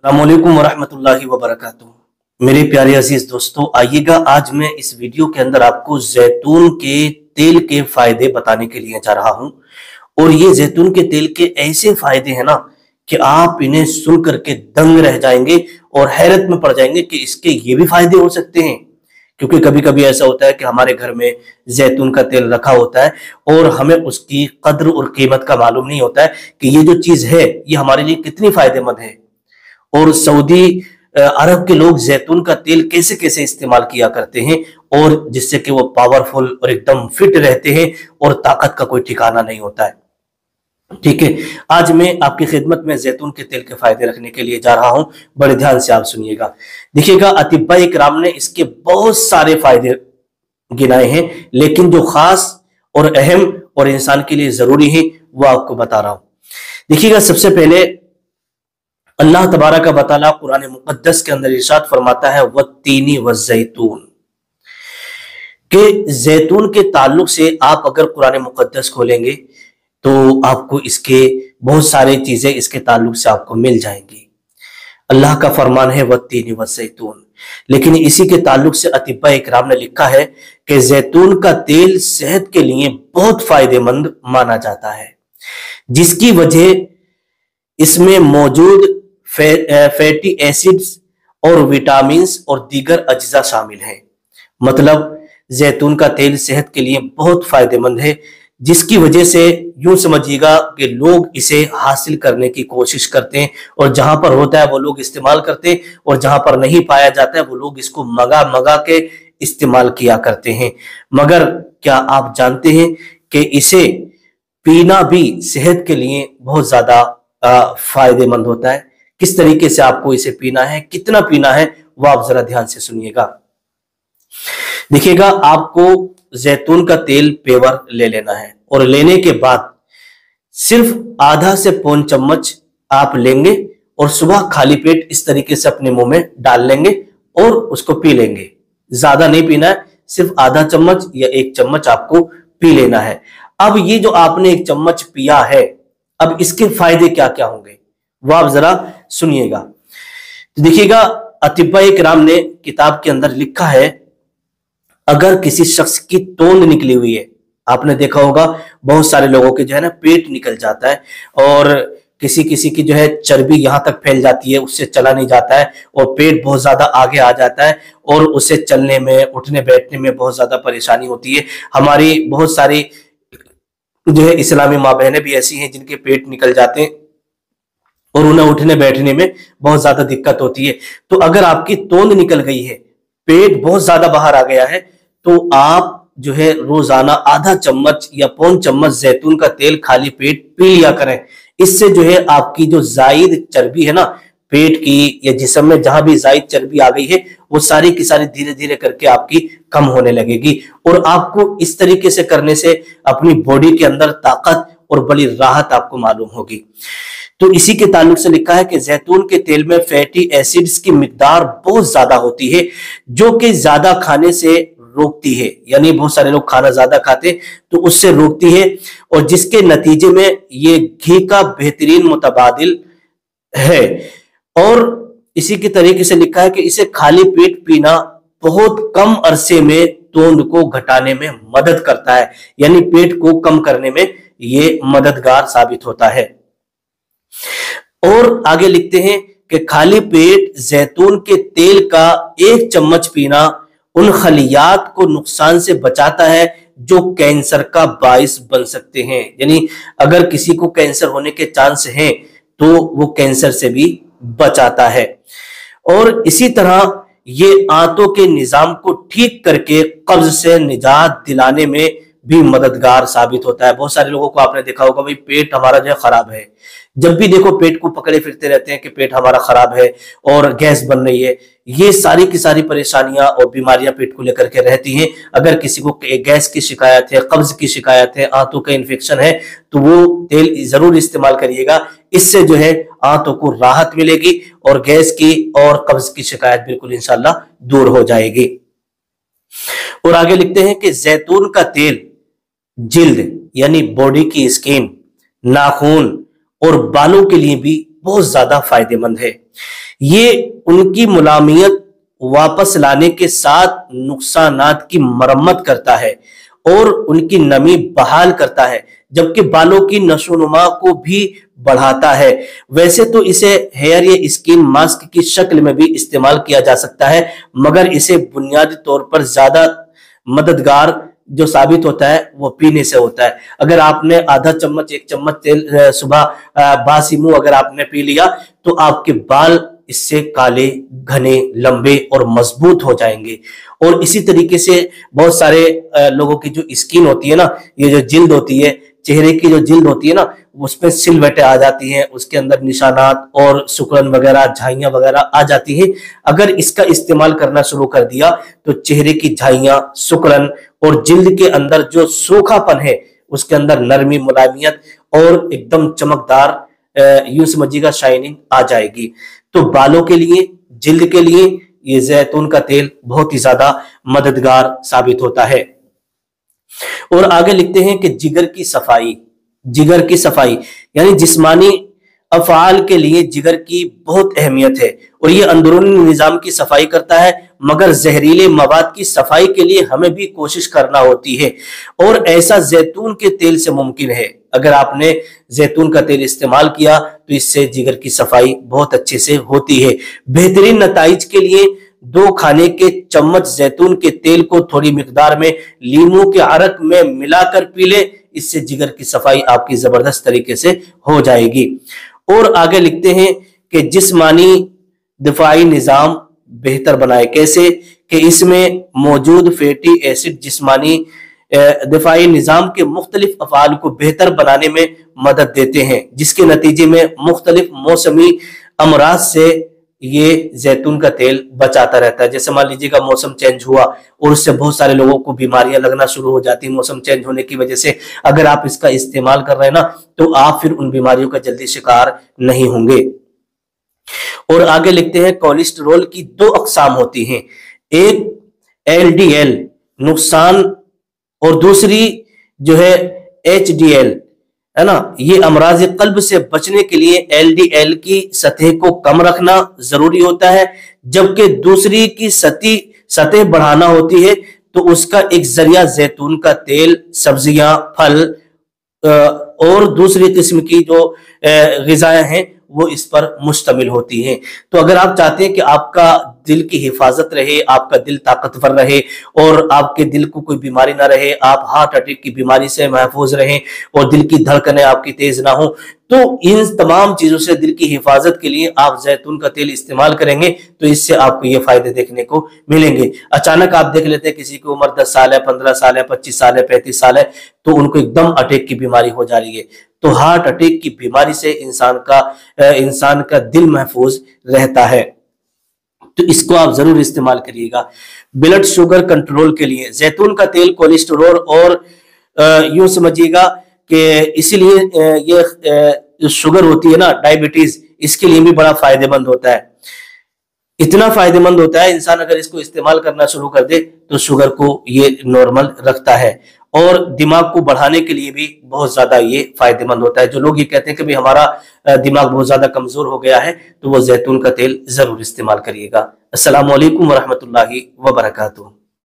अस्सलामुअलैकुम वरहमतुल्लाहि वबरकातुहू। मेरे प्यारे अजीज दोस्तों, आइएगा आज मैं इस वीडियो के अंदर आपको जैतून के तेल के फायदे बताने के लिए जा रहा हूं। और ये जैतून के तेल के ऐसे फायदे हैं ना कि आप इन्हें सुन करके दंग रह जाएंगे और हैरत में पड़ जाएंगे कि इसके ये भी फायदे हो सकते हैं। क्योंकि कभी कभी ऐसा होता है कि हमारे घर में जैतून का तेल रखा होता है और हमें उसकी कद्र और कीमत का मालूम नहीं होता है कि ये जो चीज है ये हमारे लिए कितनी फायदेमंद है। और सऊदी अरब के लोग जैतून का तेल कैसे कैसे इस्तेमाल किया करते हैं और जिससे कि वो पावरफुल और एकदम फिट रहते हैं और ताकत का कोई ठिकाना नहीं होता है। ठीक है, आज मैं आपकी खिदमत में जैतून के तेल के फायदे रखने के लिए जा रहा हूं। बड़े ध्यान से आप सुनिएगा। देखिएगा, अतिब्बा इकराम ने इसके बहुत सारे फायदे गिनाए हैं, लेकिन जो खास और अहम और इंसान के लिए जरूरी है वो आपको बता रहा हूं। देखिएगा, सबसे पहले अल्लाह तबारक व तआला कुरान मुक़द्दस के अंदर इरशाद फरमाता है वत्तीनी वज़ैतून, के जैतून के ताल्लुक से आप अगर कुरान मुक़द्दस खोलेंगे तो आपको इसके बहुत सारी चीजें इसके ताल्लुक से आपको मिल जाएंगी। अल्लाह का फरमान है वत्तीनी वज़ैतून, लेकिन इसी के ताल्लुक से अतिब्बा इकराम ने लिखा है कि जैतून का तेल सेहत के लिए बहुत फायदेमंद माना जाता है, जिसकी वजह इसमें मौजूद फैटी एसिड्स और विटामिन्स और दीगर अज्जा शामिल हैं। मतलब जैतून का तेल सेहत के लिए बहुत फायदेमंद है, जिसकी वजह से यूं समझिएगा कि लोग इसे हासिल करने की कोशिश करते हैं और जहां पर होता है वो लोग इस्तेमाल करते हैं और जहां पर नहीं पाया जाता है वो लोग इसको मंगा मंगा के इस्तेमाल किया करते हैं। मगर क्या आप जानते हैं कि इसे पीना भी सेहत के लिए बहुत ज्यादा फायदेमंद होता है। किस तरीके से आपको इसे पीना है, कितना पीना है, वो आप जरा ध्यान से सुनिएगा। देखिएगा, आपको जैतून का तेल पेवर ले लेना है और लेने के बाद सिर्फ आधा से पौन चम्मच आप लेंगे और सुबह खाली पेट इस तरीके से अपने मुंह में डाल लेंगे और उसको पी लेंगे। ज्यादा नहीं पीना है, सिर्फ आधा चम्मच या एक चम्मच आपको पी लेना है। अब ये जो आपने एक चम्मच पिया है, अब इसके फायदे क्या क्या होंगे वो आप जरा सुनिएगा। तो देखिएगा, अतिब्बा इकराम ने किताब के अंदर लिखा है, अगर किसी शख्स की तोंद निकली हुई है, आपने देखा होगा बहुत सारे लोगों के जो है ना पेट निकल जाता है और किसी किसी की जो है चर्बी यहां तक फैल जाती है, उससे चला नहीं जाता है और पेट बहुत ज्यादा आगे आ जाता है और उसे चलने में उठने बैठने में बहुत ज्यादा परेशानी होती है। हमारी बहुत सारी जो है इस्लामी माँ बहनें भी ऐसी हैं जिनके पेट निकल जाते हैं और उन्हें उठने बैठने में बहुत ज्यादा दिक्कत होती है। तो अगर आपकी तोंद निकल गई है, पेट बहुत ज्यादा बाहर आ गया है, तो आप जो है रोजाना आधा चम्मच या पौन चम्मच जैतून का तेल खाली पेट पी लिया करें। इससे जो है आपकी जो जायद चर्बी है ना पेट की या जिस्म में जहां भी जायद चर्बी आ गई है, वो सारी की सारी धीरे धीरे करके आपकी कम होने लगेगी। और आपको इस तरीके से करने से अपनी बॉडी के अंदर ताकत और बड़ी राहत आपको मालूम होगी। तो इसी के ताल्लुक से लिखा है कि जैतून के तेल में फैटी एसिड्स की मिकदार बहुत ज्यादा होती है, जो कि ज्यादा खाने से रोकती है। यानी बहुत सारे लोग खाना ज्यादा खाते तो उससे रोकती है और जिसके नतीजे में ये घी का बेहतरीन मुतबादिल है। और इसी के तरीके से लिखा है कि इसे खाली पेट पीना बहुत कम अरसे में तोंद को घटाने में मदद करता है, यानी पेट को कम करने में ये मददगार साबित होता है। और आगे लिखते हैं कि खाली पेट जैतून के तेल का एक चम्मच पीना उन खलियात को नुकसान से बचाता है जो कैंसर का बाइस बन सकते हैं। यानी अगर किसी को कैंसर होने के चांस हैं तो वो कैंसर से भी बचाता है। और इसी तरह ये आंतों के निजाम को ठीक करके कब्ज से निजात दिलाने में भी मददगार साबित होता है। बहुत सारे लोगों को आपने देखा होगा, भाई पेट हमारा जो है खराब है, जब भी देखो पेट को पकड़े फिरते रहते हैं कि पेट हमारा खराब है और गैस बन रही है। ये सारी की सारी परेशानियां और बीमारियां पेट को लेकर के रहती हैं। अगर किसी को गैस की शिकायत है, कब्ज की शिकायत है, आंतों का इन्फेक्शन है, तो वो तेल जरूर इस्तेमाल करिएगा। इससे जो है आंतों को राहत मिलेगी और गैस की और कब्ज की शिकायत बिल्कुल इंशाल्लाह दूर हो जाएगी। और आगे लिखते हैं कि जैतून का तेल जिल्द यानी बॉडी की स्किन, नाखून और बालों के लिए भी बहुत ज्यादा फायदेमंद है। ये उनकी मुलायमियत वापस लाने के साथ नुकसानात की मरम्मत करता है और उनकी नमी बहाल करता है, जबकि बालों की नशोनुमा को भी बढ़ाता है। वैसे तो इसे हेयर या स्किन मास्क की शक्ल में भी इस्तेमाल किया जा सकता है, मगर इसे बुनियादी तौर पर ज्यादा मददगार जो साबित होता है वो पीने से होता है। अगर आपने आधा चम्मच 1 चम्मच तेल सुबह बासी मुंह अगर आपने पी लिया तो आपके बाल इससे काले, घने, लंबे और मजबूत हो जाएंगे। और इसी तरीके से बहुत सारे लोगों की जो स्किन होती है ना, ये जो जिल्द होती है, चेहरे की जो जिल्द होती है ना, उसमें सिलवटें आ जाती हैं, उसके अंदर निशानात और सुकड़न वगैरह, झाइयां वगैरह आ जाती हैं। अगर इसका इस्तेमाल करना शुरू कर दिया तो चेहरे की झाइयां, सुकड़न और जिल्द के अंदर जो सूखापन है उसके अंदर नरमी, मुलायमियत और एकदम चमकदार यूं समझिएगा शाइनिंग आ जाएगी। तो बालों के लिए, जिल्द के लिए ये जैतून का तेल बहुत ही ज्यादा मददगार साबित होता है। और आगे लिखते हैं कि जिगर की सफाई यानी जिस्मानी अफआल के लिए जिगर की बहुत अहमियत है और ये अंदरूनी निजाम की सफाई करता है, मगर जहरीले मवाद की सफाई के लिए हमें भी कोशिश करना होती है और ऐसा जैतून के तेल से मुमकिन है। अगर आपने जैतून का तेल इस्तेमाल किया तो इससे जिगर की सफाई बहुत अच्छे से होती है। बेहतरीन नताइज के लिए 2 खाने के चम्मच जैतून के तेल को थोड़ी मिकदार में लीमू के अरक में मिलाकर पी ले, इससे जिगर की सफाई आपकी जबरदस्त तरीके से हो जाएगी। और आगे लिखते हैं कि जिस्मानी दिफाई निजाम बेहतर बनाए। कैसे? कि इसमें मौजूद फैटी एसिड जिस्मानी दिफाई निजाम के मुख्तलिफ अफआल को बेहतर बनाने में मदद देते हैं, जिसके नतीजे में मुख्तलिफ मौसमी अमराज से ये जैतून का तेल बचाता रहता है। जैसे मान लीजिएगा मौसम चेंज हुआ और उससे बहुत सारे लोगों को बीमारियां लगना शुरू हो जाती हैं मौसम चेंज होने की वजह से। अगर आप इसका इस्तेमाल कर रहे हैं ना तो आप फिर उन बीमारियों का जल्दी शिकार नहीं होंगे। और आगे लिखते हैं कोलेस्ट्रॉल की 2 अकसाम होती हैं, एक LDL नुकसान और दूसरी जो है HDL, है ना। ये अमराज कल्ब से बचने के लिए LDL की सतह को कम रखना जरूरी होता है, जबकि दूसरी की सतह बढ़ाना होती है। तो उसका एक जरिया जैतून का तेल, सब्जियां, फल और दूसरी किस्म की जो ग़िज़ाएं हैं वो इस पर मुश्तमिल होती हैं। तो अगर आप चाहते हैं कि आपका दिल की हिफाजत रहे, आपका दिल ताकतवर रहे और आपके दिल को कोई बीमारी ना रहे, आप हार्ट अटैक की बीमारी से महफूज रहें और दिल की धड़कनें आपकी तेज ना हो, तो इन तमाम चीजों से दिल की हिफाजत के लिए आप जैतून का तेल इस्तेमाल करेंगे तो इससे आपको ये फायदे देखने को मिलेंगे। अचानक आप देख लेते हैं किसी की उम्र 10 साल है, 15 साल है, 25 साल है, 35 साल है, तो उनको एकदम अटैक की बीमारी हो जा रही है। तो हार्ट अटैक की बीमारी से इंसान का दिल महफूज रहता है। तो इसको आप जरूर इस्तेमाल करिएगा। ब्लड शुगर कंट्रोल के लिए जैतून का तेल कोलेस्ट्रॉल और यूं समझिएगा कि इसीलिए ये जो शुगर होती है ना, डायबिटीज, इसके लिए भी बड़ा फायदेमंद होता है। इतना फायदेमंद होता है, इंसान अगर इसको इस्तेमाल करना शुरू कर दे तो शुगर को ये नॉर्मल रखता है और दिमाग को बढ़ाने के लिए भी बहुत ज्यादा ये फायदेमंद होता है। जो लोग ये कहते हैं कि भाई हमारा दिमाग बहुत ज्यादा कमजोर हो गया है तो वो जैतून का तेल जरूर इस्तेमाल करिएगा। अस्सलामु अलैकुम वरहमतुल्लाहि वबरकातुहू।